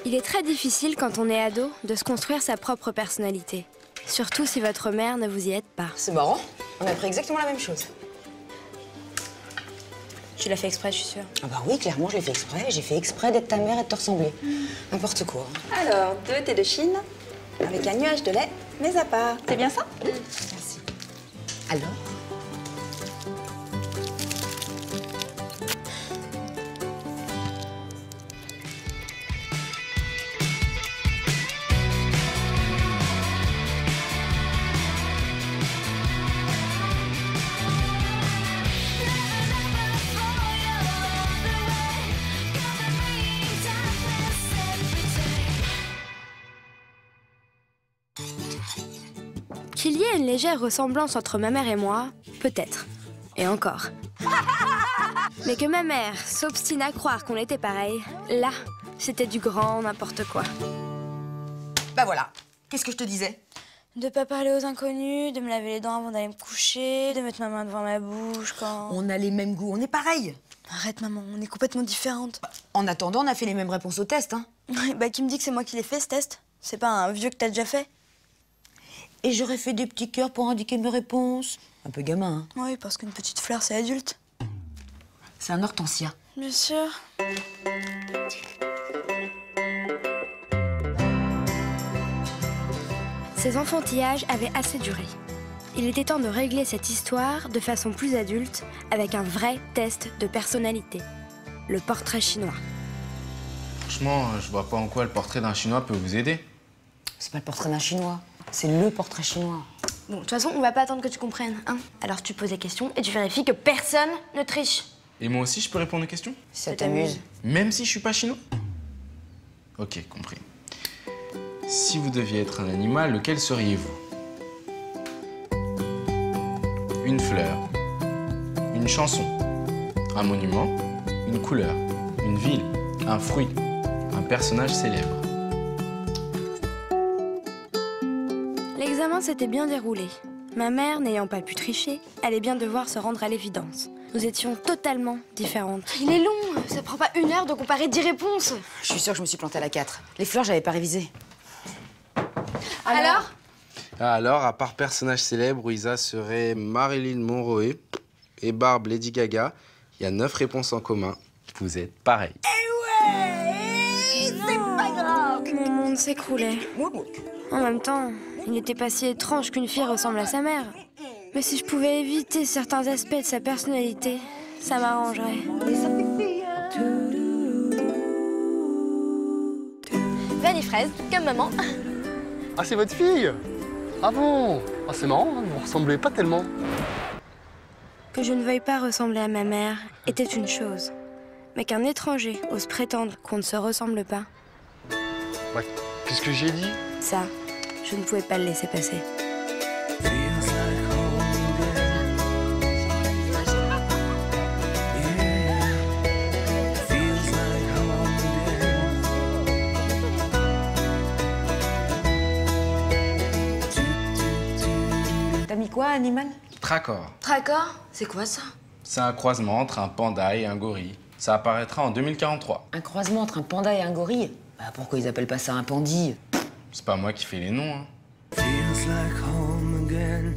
Il est très difficile quand on est ado de se construire sa propre personnalité. Surtout si votre mère ne vous y aide pas. C'est marrant, on a pris exactement la même chose. Tu l'as fait exprès, je suis sûre. Ah bah oui, clairement, je l'ai fait exprès. J'ai fait exprès d'être ta mère et de te ressembler. N'importe quoi. Alors, 2 thés de Chine, avec un nuage de lait, mais à part. C'est bien ça? Merci. Alors? Qu'il y ait une légère ressemblance entre ma mère et moi, peut-être. Et encore. Mais que ma mère s'obstine à croire qu'on était pareil, là, c'était du grand n'importe quoi. Bah voilà, qu'est-ce que je te disais? De pas parler aux inconnus, de me laver les dents avant d'aller me coucher, de mettre ma main devant ma bouche quand... On a les mêmes goûts, on est pareil. Arrête maman, on est complètement différentes. En attendant, on a fait les mêmes réponses au test, hein. Bah qui me dit que c'est moi qui l'ai fait ce test? C'est pas un vieux que t'as déjà fait? Et j'aurais fait des petits cœurs pour indiquer mes réponses. Un peu gamin, hein. Oui, parce qu'une petite fleur, c'est adulte. C'est un hortensia. Bien sûr. Ces enfantillages avaient assez duré. Il était temps de régler cette histoire de façon plus adulte avec un vrai test de personnalité. Le portrait chinois. Franchement, je vois pas en quoi le portrait d'un Chinois peut vous aider. C'est pas le portrait d'un Chinois, c'est le portrait chinois. Bon, de toute façon, on va pas attendre que tu comprennes, hein. Alors tu poses des questions et tu vérifies que personne ne triche. Et moi aussi, je peux répondre aux questions? Si ça t'amuse. Même si je suis pas chinois? Ok, compris. Si vous deviez être un animal, lequel seriez-vous? Une fleur, une chanson, un monument, une couleur, une ville, un fruit, un personnage célèbre. L'examen s'était bien déroulé. Ma mère, n'ayant pas pu tricher, allait bien devoir se rendre à l'évidence. Nous étions totalement différentes. Il est long, ça prend pas 1 heure de comparer 10 réponses. Je suis sûre que je me suis plantée à la 4. Les fleurs, j'avais pas révisé. Alors, à part personnage célèbre, Isa serait Marilyn Monroe et Barb Lady Gaga. Il y a 9 réponses en commun. Vous êtes pareils. C'est pas grave. Mon monde s'écroulait. En même temps, il n'était pas si étrange qu'une fille ressemble à sa mère. Mais si je pouvais éviter certains aspects de sa personnalité, ça m'arrangerait. Vanille fraise, comme maman. Ah, c'est votre fille? Ah bon? Ah, c'est marrant, hein, vous ressemblez pas tellement. Que je ne veuille pas ressembler à ma mère était une chose. Mais qu'un étranger ose prétendre qu'on ne se ressemble pas, Ouais, qu'est-ce que j'ai dit? ça, je ne pouvais pas le laisser passer. T'as mis quoi, animal? Tracor. Tracor? C'est quoi ça? C'est un croisement entre un panda et un gorille. Ça apparaîtra en 2043. Un croisement entre un panda et un gorille? Bah pourquoi ils appellent pas ça un pandi? C'est pas moi qui fais les noms, hein. Feels like home again.